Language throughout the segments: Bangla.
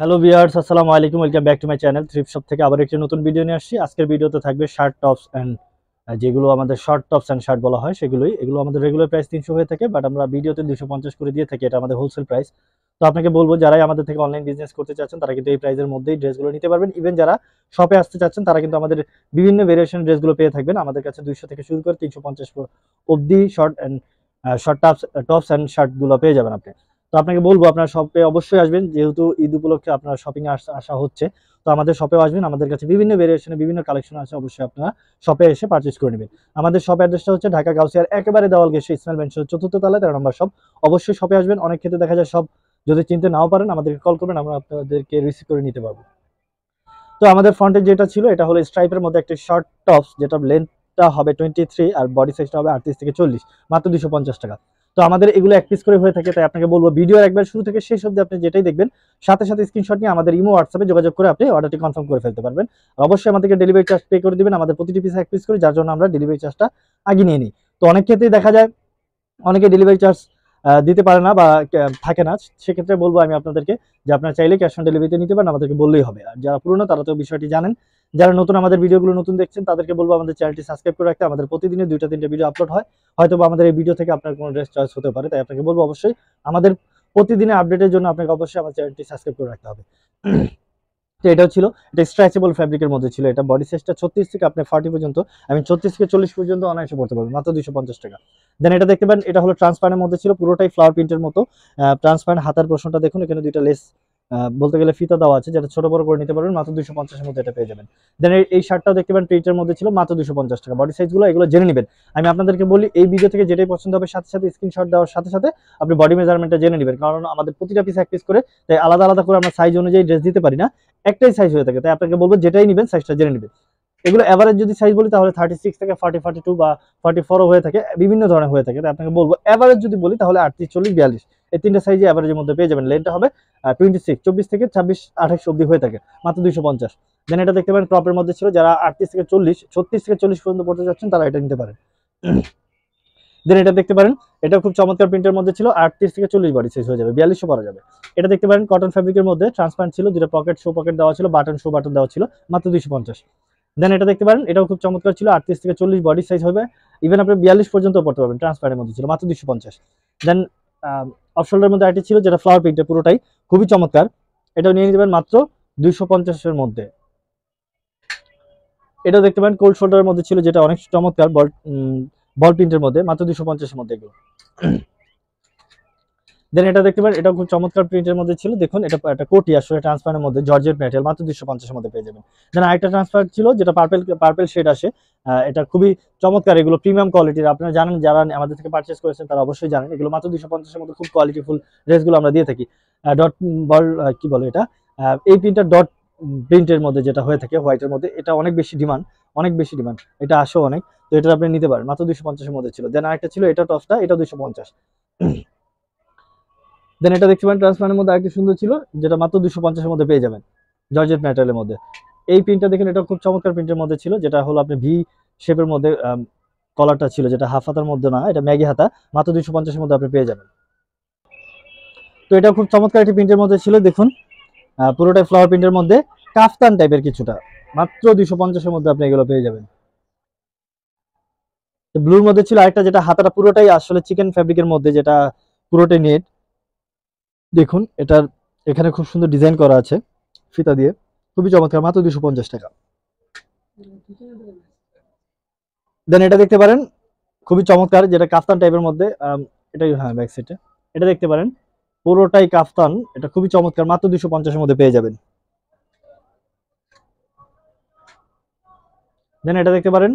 হ্যালো ভিউয়ার্স, আসসালামু আলাইকুম। Welcome back to my channel thrift shop থেকে আবার একটি নতুন ভিডিও নিয়ে আসছি। আজকের ভিডিওতে থাকবে শার্ট টপস অ্যান্ড যেগুলো আমাদের শর্ট টপস অ্যান্ড শার্ট বলা হয় সেগুলোই। এগুলো আমাদের রেগুলার প্রাইস 300 হয়ে থাকে, বাট আমরা ভিডিওতে 250 করে দিয়ে থাকি। এটা আমাদের হোলসেল প্রাইস। তো আপনাকে বলবো, যারাই আমাদের থেকে অনলাইন বিজনেস করতে চাচ্ছেন তারা কিন্তু এই প্রাইসের মধ্যেই ড্রেসগুলো নিতে পারবেন। ইভেন যারা শপে আসতে চাচ্ছেন তারা কিন্তু আমাদের বিভিন্ন ভেরিয়েশন ড্রেসগুলো পেয়ে থাকবেন। আমাদের কাছে 200 থেকে শুরু করে 350 অবধি শর্ট টপস অ্যান্ড শার্টগুলো পেয়ে যাবেন আপনি। তো আপনাকে বলবো, আপনার শপে অবশ্যই আসবেন, যেহেতু ঈদ উপলক্ষে আপনার শপিং এ আসা হচ্ছে। তো আমাদের শপেও আসবেন, আমাদের কাছে বিভিন্ন ভেরিয়েশনে বিভিন্ন কালেকশন আছে, অবশ্যই আপনারা শপে এসে পারচেজ করে নেবেন। আমাদের শপ অ্যাড্রেসটা হচ্ছে ঢাকা গাউসিয়ার একেবারে দেওয়াল ঘেঁষে ইসমাইল মেনশন 4th তলায় 13 নম্বর শপ। অবশ্যই শপে আসবেন। অনেক ক্ষেত্রে দেখা যায় শপ যদি চিনতে নাও পারেন, আমাদেরকে কল করবেন, আমরা আপনাদেরকে রিসিভ করে নিতে পারবো। তো আমাদের ফ্রন্টে যেটা ছিল এটা হলো স্ট্রাইপের মধ্যে একটা শর্ট টপস, যেটা লেন্থটা হবে 23 আর বডি সাইজটা হবে 38 থেকে 40, মাত্র 250 টাকা। তো আমাদের এগুলো এক পিস করে হয়ে থাকে, তাই আপনাকে বলবো ভিডিওর একবার শুরু থেকে শেষ অবধি আপনি যেটাই দেখবেন সাথে সাথে স্ক্রিনশট নিয়ে আমাদের ইমো হোয়াটসঅ্যাপে যোগাযোগ করে আপনি অর্ডারটি কনফার্ম করে ফেলতে পারবেন। আর অবশ্যই আমাদেরকে ডেলিভারি চার্জ পে করে দিবেন। আমাদের প্রতিটি পিস এক পিস করে, যার জন্য আমরা ডেলিভারি চার্জটা আগে নিয়ে নিই। তো অনেক ক্ষেত্রেই দেখা যায় অনেকে ডেলিভারি চার্জ দিতে পারে না বা থাকে না। সেক্ষেত্রে বলবো আমি আপনাদেরকে যে আপনারা চাইলে ক্যাশ অন ডেলিভারিতে নিতে পারেন, আমাদেরকে বললেই হবে। আর যারা পুরনো তারা তো বিষয়টি জানেন। যারা নতুন আমাদের ভিডিওগুলো নতুন দেখছেন তাদেরকে বলবো আমাদের চ্যানেলটি সাবস্ক্রাইব করে রাখতে। আমাদের প্রতিদিনে 2টা 3টে ভিডিও আপলোড হয়। হয়তো বা আমাদের এই ভিডিও থেকে আপনার কোনো ড্রেস চয়েস হতে পারে, তাই আপনাকে বলবো অবশ্যই আমাদের প্রতিদিনের আপডেটের জন্য আপনাকে অবশ্যই আমার চ্যানেলটি সাবস্ক্রাইব করে রাখতে হবে। তো এটাও ছিল, এটা স্ট্রেচেবল ফ্যাব্রিকের মধ্যে ছিল। এটা বডি সাইজটা 36 থেকে আপনি 40 পর্যন্ত, আমি 36 থেকে 40 পর্যন্ত অনায়াসে পড়তে পারবেন, মাত্র 250 টাকা। দেন এটা দেখতে পারেন, এটা হলো ট্রান্সপারেন্টের মধ্যে ছিল, পুরোটাই ফ্লাওয়ার প্রিন্টের মতো। ট্রান্সপারেন্ট হাতার পোর্শনটা দেখুন, এখানে দুইটা লেস বলতে গেলে ফিতা দেওয়া আছে, যেটা ছোট বড় করে নিতে পারবেন, মাত্র 250 এর মধ্যে এটা পেয়ে যাবেন। দেন এই শার্টটাও দেখতে পারেন প্রিন্টের মধ্যে ছিল, মাত্র 250 টাকা। বডি সাইজগুলো এগুলো জেনে নেবেন। আমি আপনাদেরকে বলি, এই ভিডিও থেকে যেটাই পছন্দ হবে সাথে সাথে স্ক্রিনশট দেওয়ার সাথে সাথে আপনি বডি মেজারমেন্টটা জেনে নেবেন, কারণ আমাদের প্রতিটা পিস এক পিস করে, তাই আলাদা আলাদা করে আমরা সাইজ অনুযায়ী ড্রেস দিতে পারি না, একটাই সাইজ হয়ে থাকে। তাই আপনাকে বলবো যেটাই নেবেন সাইজটা জেনে নেবেন। এগুলো এভারেজ যদি সাইজ বলি তাহলে 36 থেকে 40, 42 বা 44ও হয়ে থাকে, বিভিন্ন ধরনের হয়ে থাকে। তাই আপনাকে বলবো এভারেজ যদি বলি তাহলে 38, 40, 42 এই তিনটা সাইজে এভারেজের মধ্যে পেয়ে যাবেন। লেনটা হবে 26, 24 থেকে 26, 28 অবধি হয়ে থাকে, মাত্র 250। দেন এটা দেখতে পারেন ক্রপের মধ্যে ছিল, যারা 38 থেকে 40, 36 থেকে 40 পর্যন্ত পড়তে যাচ্ছেন তারা এটা নিতে পারেন। দেন এটা দেখতে পারেন, এটা খুব চমৎকার প্রিন্টের মধ্যে ছিল, 38 থেকে 40 বডি সাইজ হয়ে যাবে, 42ও পরা যাবে। এটা দেখতে পারেন কটন ফ্যাব্রিকের মধ্যে, ট্রান্সপারেন্ট ছিল, দুটো পকেট শো পকেট দেওয়া ছিল, বাটন শো বাটন দেওয়া ছিল, মাত্র 250। দেন এটা দেখতে পারেন, এটাও খুব চমৎকার ছিল, 38 থেকে 40 বডি সাইজ হবে, ইভেন আপনি 42 পর্যন্ত পড়তে পারবেন, ট্রান্সপারেন্টের মধ্যে ছিল, মাত্র 250। দেন অফ শোল্ডারের মধ্যে আরেকটি ছিল, যেটা ফ্লাওয়ার প্রিন্টের, পুরোটাই খুবই চমৎকার, এটাও নিয়ে নিতে পারেন মাত্র 250 এর মধ্যে। এটাও দেখতে পারেন কোল্ড শোল্ডারের মধ্যে ছিল, যেটা অনেক চমৎকার, বল প্রিন্টের মধ্যে, মাত্র 250 এর মধ্যে এগুলো। দেন এটা দেখতে পারেন, এটাও খুব চমৎকার প্রিন্টের মধ্যে ছিল, দেখুন এটা একটা কোটি আসলে ট্রান্সপারেন্টের মধ্যে, জর্জেট ম্যাটেরিয়াল, মাত্র 250 এর মধ্যে পেয়ে যাবেন। দেন আরেকটা ট্রান্সপার ছিল, যেটা পার্পল শেড আসে, এটা খুবই চমৎকার, এগুলো প্রিমিয়াম কোয়ালিটির। আপনারা জানেন, যারা আমাদের থেকে পারচেজ করেছেন তারা অবশ্যই জানেন, এগুলো মাত্র 250 এর মধ্যে খুব কোয়ালিটিফুল ড্রেসগুলো আমরা দিয়ে থাকি। ডট বল কি বলে এটা, এই প্রিন্টার ডট প্রিন্টের মধ্যে যেটা হয়ে থাকে হোয়াইটের মধ্যে, এটা অনেক বেশি ডিমান্ড, অনেক বেশি ডিমান্ড, এটা আসেও অনেক। তো এটা আপনি নিতে পারেন, মাত্র 250 এর মধ্যে ছিল। দেন আরেকটা ছিল, এটা টপসটা, এটা 250। দেন এটা দেখতে পারেন ট্রান্সপারেন্টের মধ্যে আরেকটি সুন্দর ছিল, যেটা মাত্র 250 এর মধ্যে পেয়ে যাবেন, জর্জেট ম্যাটেরিয়ালের মধ্যে। এই প্রিন্টটা দেখেন, এটা খুব চমৎকার প্রিন্টের মধ্যে ছিল, যেটা হলো আপনি ভি শেপের মধ্যে কলারটা ছিল, যেটা হাফ হাতার মধ্যে না, এটা ম্যাগি হাতা, মাত্র 250 এর মধ্যে আপনি পেয়ে যাবেন। তো এটা খুব চমৎকার একটি প্রিন্টের মধ্যে ছিল, দেখুন পুরোটাই ফ্লাওয়ার প্রিন্টের মধ্যে, কাফতান টাইপের কিছুটা, মাত্র 250 এর মধ্যে আপনি এগুলো পেয়ে যাবেন। ব্লুর মধ্যে ছিল আরেকটা, যেটা হাতাটা পুরোটাই আসলে চিকেন ফ্যাব্রিকের মধ্যে, যেটা পুরোটাই নেট, দেখুন এটার এখানে খুব সুন্দর ডিজাইন করা আছে ফিতা দিয়ে, খুবই চমৎকার, মাত্র 250 টাকা। দেন এটা দেখতে পারেন, খুবই চমৎকার, যেটা কাফতান টাইপের মধ্যে, এটাই হ্যাঁ ব্যাক সাইডে, এটা দেখতে পারেন পুরোটাই কাফতান, এটা খুবই চমৎকার, মাত্র 250 এর মধ্যে পেয়ে যাবেন। দেন এটা দেখতে পারেন,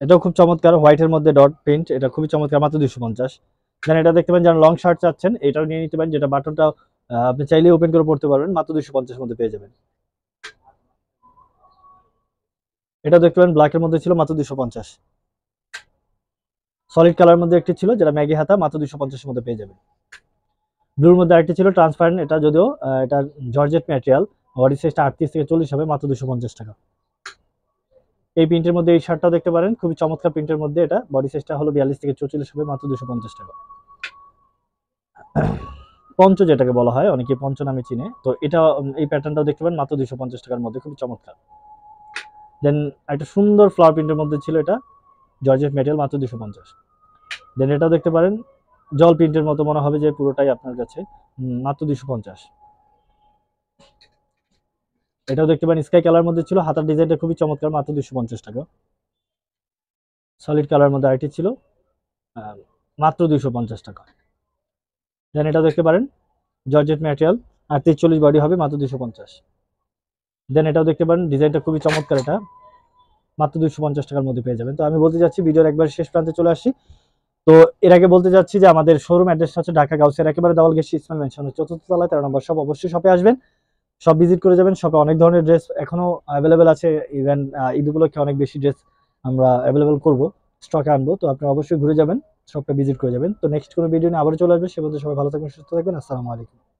এটাও খুব চমৎকার, হোয়াইটের মধ্যে ডট প্রিন্ট, এটা খুবই চমৎকার, মাত্র 250। দেন এটা দেখতে পারেন, যারা লং শার্ট চাচ্ছেন এটাও নিয়ে নিতে পারেন, যেটা বাটনটা আপনি চাইলে ওপেন করে পড়তে পারবেন, মাত্র 250 এর মধ্যে পেয়ে যাবেন। এটা দেখতে পারেন ব্ল্যাকের মধ্যে ছিল, মাত্র 250। সলিড কালার মধ্যে একটি ছিল, যেটা ম্যাগি হাতা, মাত্র 250 এর মধ্যে পেয়ে যাবেন। ব্লুর মধ্যে আরেকটি ছিল ট্রান্সপারেন্ট, এটা যদিও এটা জর্জেট ম্যাটেরিয়াল, বডি সাইজটা 38 থেকে 40 হবে, মাত্র 250 টাকা। এই প্রিন্টের মধ্যে এই শার্টটাও দেখতে পারেন, খুবই চমৎকার প্রিন্টের মধ্যে, এটা বডি সাইজটা হলো 42 থেকে 44 হবে, মাত্র 250 টাকা। পঞ্চ যেটাকে বলা হয়, অনেকে পঞ্চ নামে চিনে। তো এটা এই প্যাটার্নটাও দেখতে পারেন মাত্র 250 টাকার মধ্যে, খুবই চমৎকার। দেন একটা সুন্দর ফ্লাওয়ার প্রিন্টের মধ্যে ছিল এটা, জর্জেট মেটেরিয়াল, মাত্র 250। দেন এটাও দেখতে পারেন জল প্রিন্টের মতো মনে হবে যে পুরোটাই আপনার কাছে, মাত্র 250। এটাও দেখতে পারেন স্কাই কালার মধ্যে ছিল, হাতার ডিজাইনটা খুবই চমৎকার, মাত্র 250 টাকা। সলিড কালার মধ্যে আরেকটি ছিল, মাত্র 250 টাকা। দেন এটা দেখতে পারেন জর্জেট ম্যাটেরিয়াল, আর 43 বডি হবে, মাত্র 250। দেন এটাও দেখতে পারেন ডিজাইনটা খুবই চমৎকার, এটা মাত্র 250 টাকার মধ্যে পেয়ে যাবেন। তো আমি বলতে যাচ্ছি ভিডিওর একবার শেষ প্রান্তে চলে আসছি। তো এর আগে বলতে যাচ্ছি যে আমাদের শোরুম অ্যাড্রেসটা হচ্ছে ঢাকা গাউসিয়ার একেবারে দেওয়ালগেট ইসমাইল মেনশনের 4th তলায় 13 নম্বর শপ। অবশ্যই শপে আসবেন, সব ভিজিট করে যাবেন। শপে অনেক ধরনের ড্রেস এখনো অ্যাভেলেবেল আছে, ইভেন ঈদ উপলক্ষে অনেক বেশি ড্রেস আমরা অ্যাভেলেবেল করব, স্টকে আনবো। তো আপনারা অবশ্যই ঘুরে যাবেন, শপটা ভিজিট করে যাবেন। তো নেক্সট কোনো ভিডিও নিয়ে আবার চলে আসবে, সে পর্যন্ত সবাই ভালো থাকবেন, সুস্থ থাকবেন। আসসালামু আলাইকুম।